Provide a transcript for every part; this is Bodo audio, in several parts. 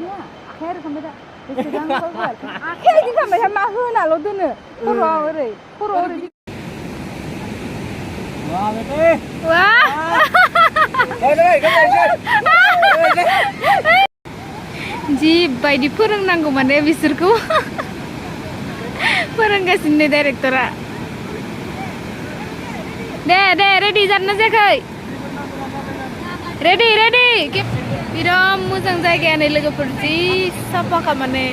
Ya, akhir sampai dah. Sedang kau. Akhir ni sampai sama huna lo tu ne. Puro ore. Wah, bete. Wah. Ji bayi फोरोंनांगौ माने बिसोरखौ फोरोंगासिनो डाइरेक्टरा दे रेडि जानो जायाखै रेडि बिराद मोजां जायगायानो लोगोफोर जि साफाखा माने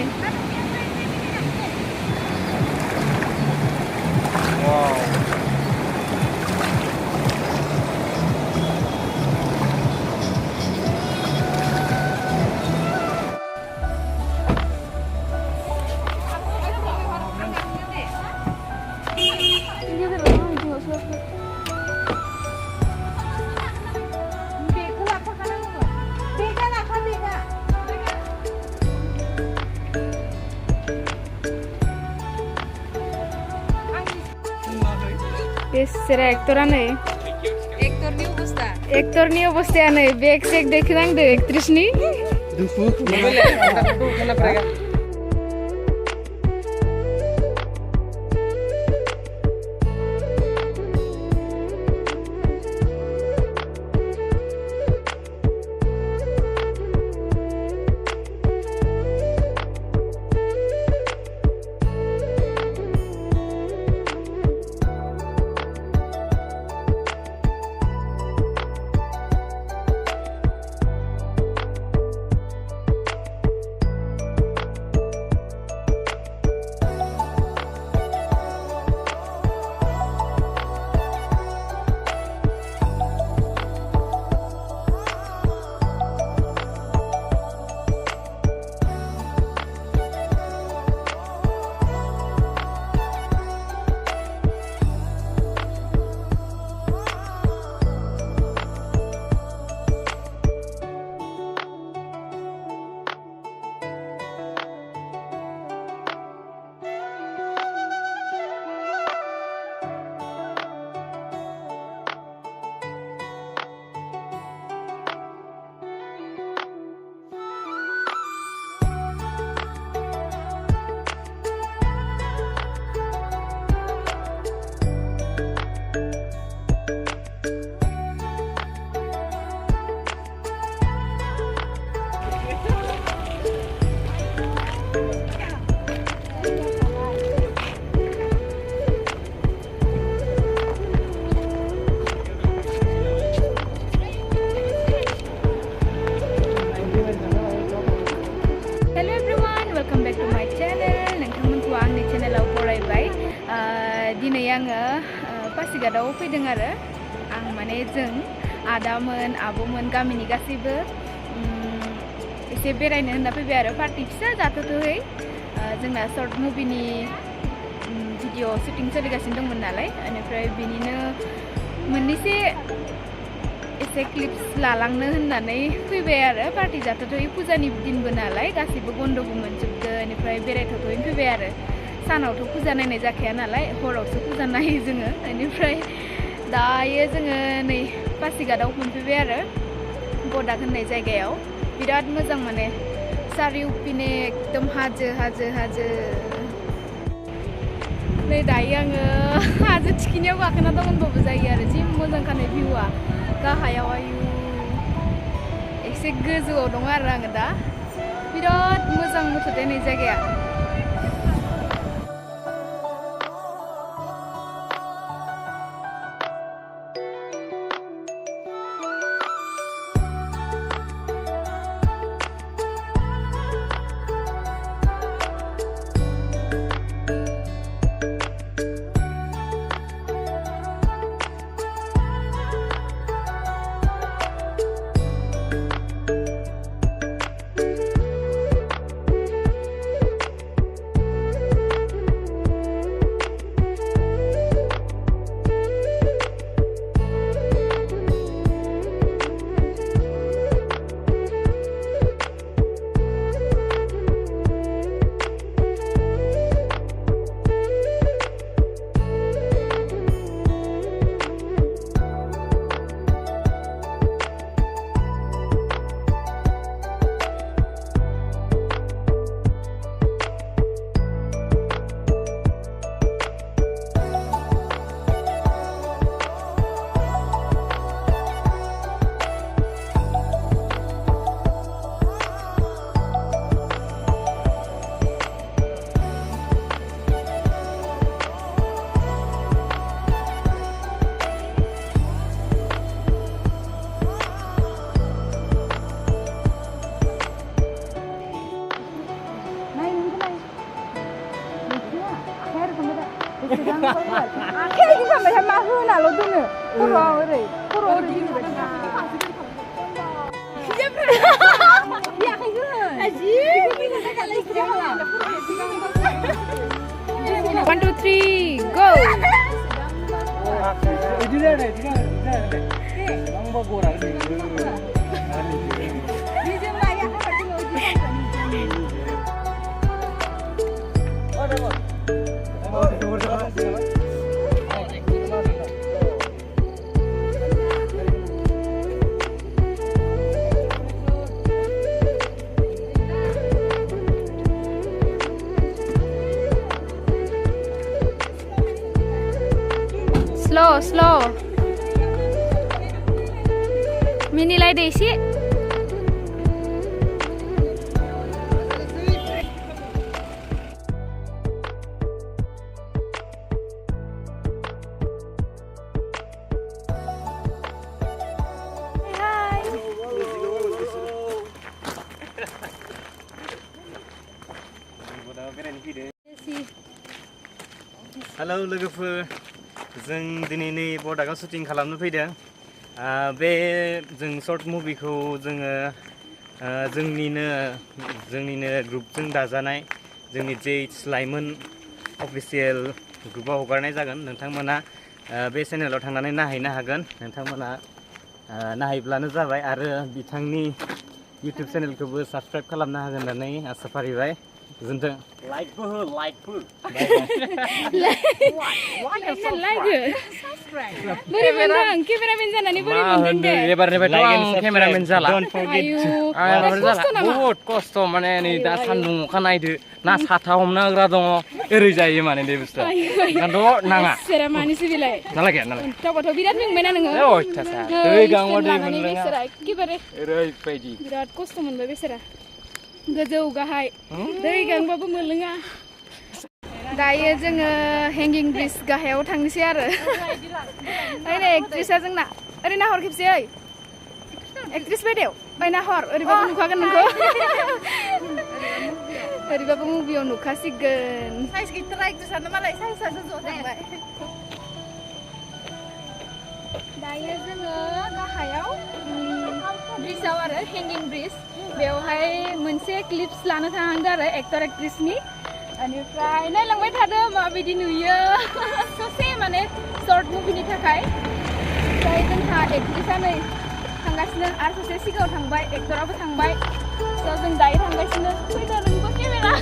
Besar aktoran aktorni अवस्थायानो बेग सेग देखनांदो एक्ट्रेसनि दिनै आङो पासिघाटआव फैदों आरो आं माने जों आदामोन आब'मोन गामिनि गासैबो एसे बेरायनो होनना फैबाय आरो पार्टी फिसा जाथ'थ'है जोंना शर्ट मुभिनि भिडिअ शुटिं सोलिगासिनो दंमोन नालाय बेनिफ्राय बिनिनो मोननैसे एसे क्लिप्स लालांनो होननानै फैबाय आरो पार्टी जाथ'थ'है फुजानि दिनबो नालाय गासैबो बन्द'बो मोनजोबदो बेनिफ्राय बेरायथ'थ'हैनो फैबाय आरो सानावथ' फुजा नायनाय जाखाया नालाय हरावसो फुजा नायो जोङो बेनिफ्राय दायो जोङो नै पासिघाटआव मोनफैबाय आरो बडाक होननाय जायगायाव बिराद मोजां माने सारिउपिने एकदम हाजो नै दायो आङो हाजो थिखिनियाव गाखोना दं होनबाबो जायो आरो जि मोजांखाने भिउआ गाहायाव आयु एसे गोजौआव दं आरो आङो दा बिराद मोजां नुथ'दो नै जायगाया आखाइ गिदिंबाय मा होनाल' दोनो खर'आव ओरै गिदिंबाय था 1 2 3 go slow minilai deh sih Halo लोगोफोर जों दिनै नै बडाकआव शुटिं खालामनो फैदों बे जों शर्ट मुभिखौ जोङो जोंनिनो ग्रुपजों दाजानाय जोंनि जे लाइमोन अफिसियेल ग्रुपआव हगारनाय जागोन नोंथांमोना बे चेनेलाव थांनानै नायहैनो हागोन नोंथांमोना नायहैब्लानो जाबाय आरो बिथांनि YouTube चेनेलखौबो साबस्क्राइब खालामनो हागोन होननानै आसा फारिबाय गोजोनथों लाइकबो हो लाइकबो बोरै मोनदों केमेरामेन जानानै बोरै मोनदों दे एबारनिफ्रायथ' आं केमेरामेन जाला आयु बहुद खस्थ' माने नै दा सान्दुं अखा नायदो ना साथा हमनो होग्रा दङ ओरै जायो माने बे बुस्थुआ ओंखायनोथ' नाङा सेरा मानिसो बेलाय नालागे नालागे दावबाथ' बिराद मेंबायना नोङो अयथासार दै गांबा दै मोनलोङा बेसेरा एखेबारे ओरैबायदि बिराद खस्थ' मोनबाय बेसेरा गोजौ गाहाय दै गांबाबो मोनलोङा दायो जोङो हेंगिं ब्रिज गाहायाव थांनोसै आरो ओरै एक्ट्रिसआ जोंना ओरै नाहर खेबसे ओइ एक्ट्रिस बायदेव ओइ नाहर ओरैबाबो नुखागोन नोंखौ ओरैबाबो मुभियाव नुखासिगोन साइज गैथारा एक्ट्रिसआनो मालाय साइजआसो ज' थांबाय दायो जोङो गाहायाव ब्रिजआव आरो हेंगिं ब्रिज बेवहाय मोनसे क्लिप्स लानो थांदों आरो एक्टर एक्ट्रिसनि बेनिफ्राय नायलांबाय थादो माबायदि नुयो ससे माने शर्ट मुभिनि थाखाय ओमफ्राय जोंहा एक्ट्रिसआ नै थांगासिनो आरो ससे सिगाङाव थांबाय एक्टराबो थांबाय स' जों दायो थांगासिनो फैदो नोंबो केमेरा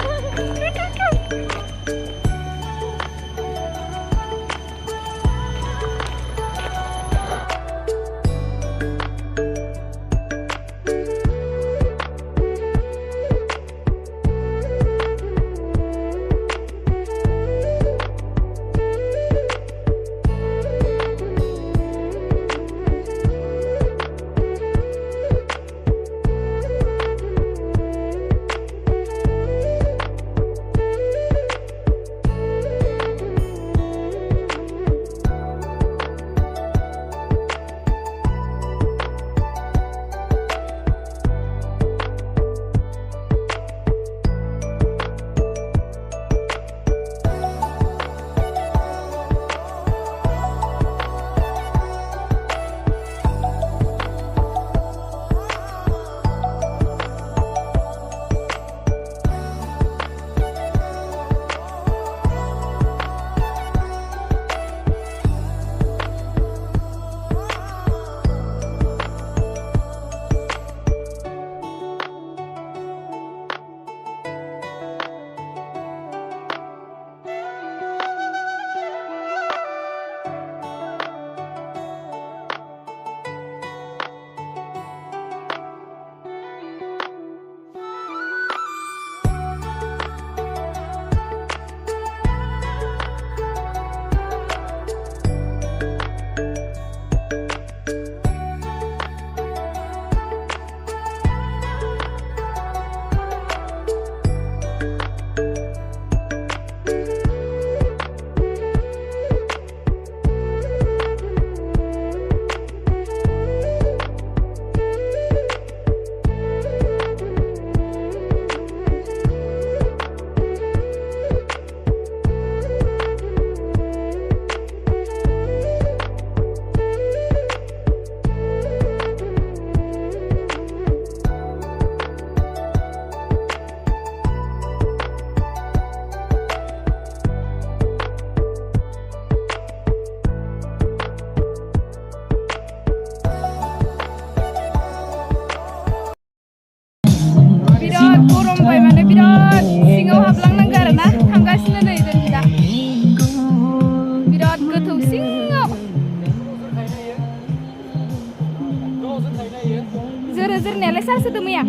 जोरो जोरनायालाय सार्ज होदों मैया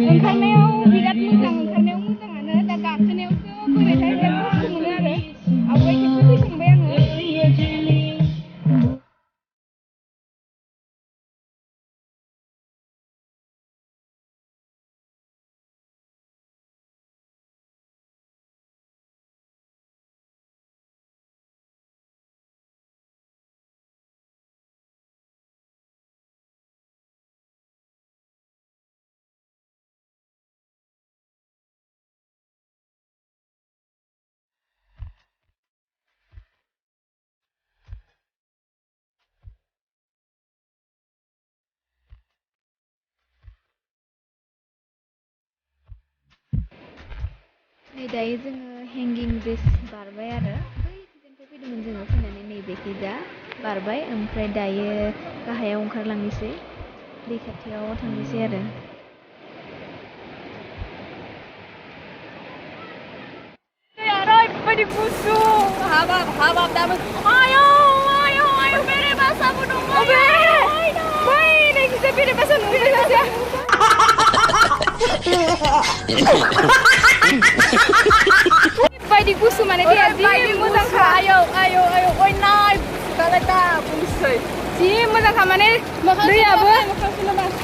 ओंखारनायाव बिराद मोजां ओंखारनायाव मोजाङानो दा गाखोनायावसो बोरैहाय बिराद खस्थ' मोनो आरो आवगाय खेबसे फैखांबाय आङो नै दायो जोङो हेंगिं ब्रिज बारबाय आरो बै सिजननिफ्राय फैदोंमोन जोङो फैनानै नैबेखैजा बारबाय ओमफ्राय दायो गाहायाव ओंखारलांनोसै दै खाथियाव थांनोसै आरो दैया ओरैबायदि गुसु हाबाब दाबो आयौ बेरेबासाबो दङ बै नैखिजा बेरेबासा नुबाय सासेया बायदि गुसु माने दैया जि मोजांखा आयौ ओइ नाय गुसुखालाय दा बुंसै जि मोजांखा माने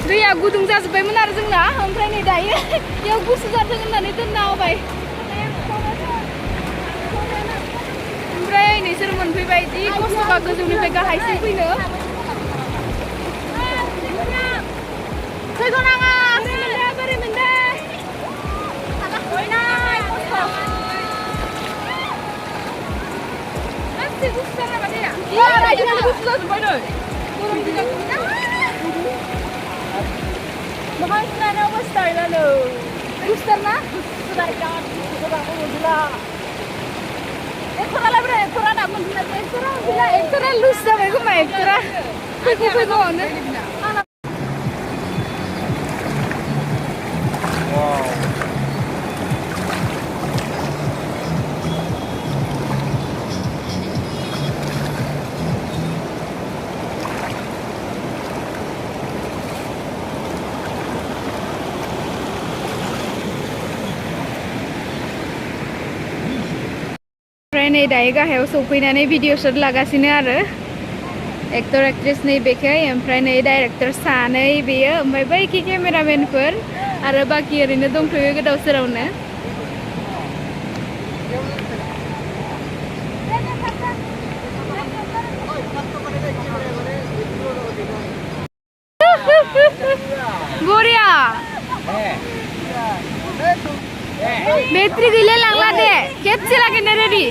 दैया गुदुं जाजोब्बायमोन आरो जोंना ओमफ्राय नै दायो बेयाव गुसु जादों होननानै दोनना होबाय ओमफ्राय नोंसोर मोनफैबाय जि खस्थ'बा गोजौनिफ्राय गाहायसिम फैनो फैगौ नाङा बोरै मोनदों गुसु जाना माने गुसु जाजोब्बाय नै मोखां सुनायावबो स्टाइलानो गुसुथार ना एक्टरालाय बोरै एक्टरा ना मोनफिना एक्टरा लुज जाबाय खोमा एक्टरा फैगौआवनो ओमफ्राय नै दायो गाहायाव सौफैनानै भिडिअ शट लागासिनो आरो एक्टर एक्ट्रेस नै बेखै ओमफ्राय नै डाइरेक्टर सानै बेयो ओमफ्राय बैखि केमेरामेनफोर आरो बाखि ओरैनो दंथ'यो गोदाव सोरावनो बरिया बेट्रि गैला लांला दे खेबसे लागैनो रेडि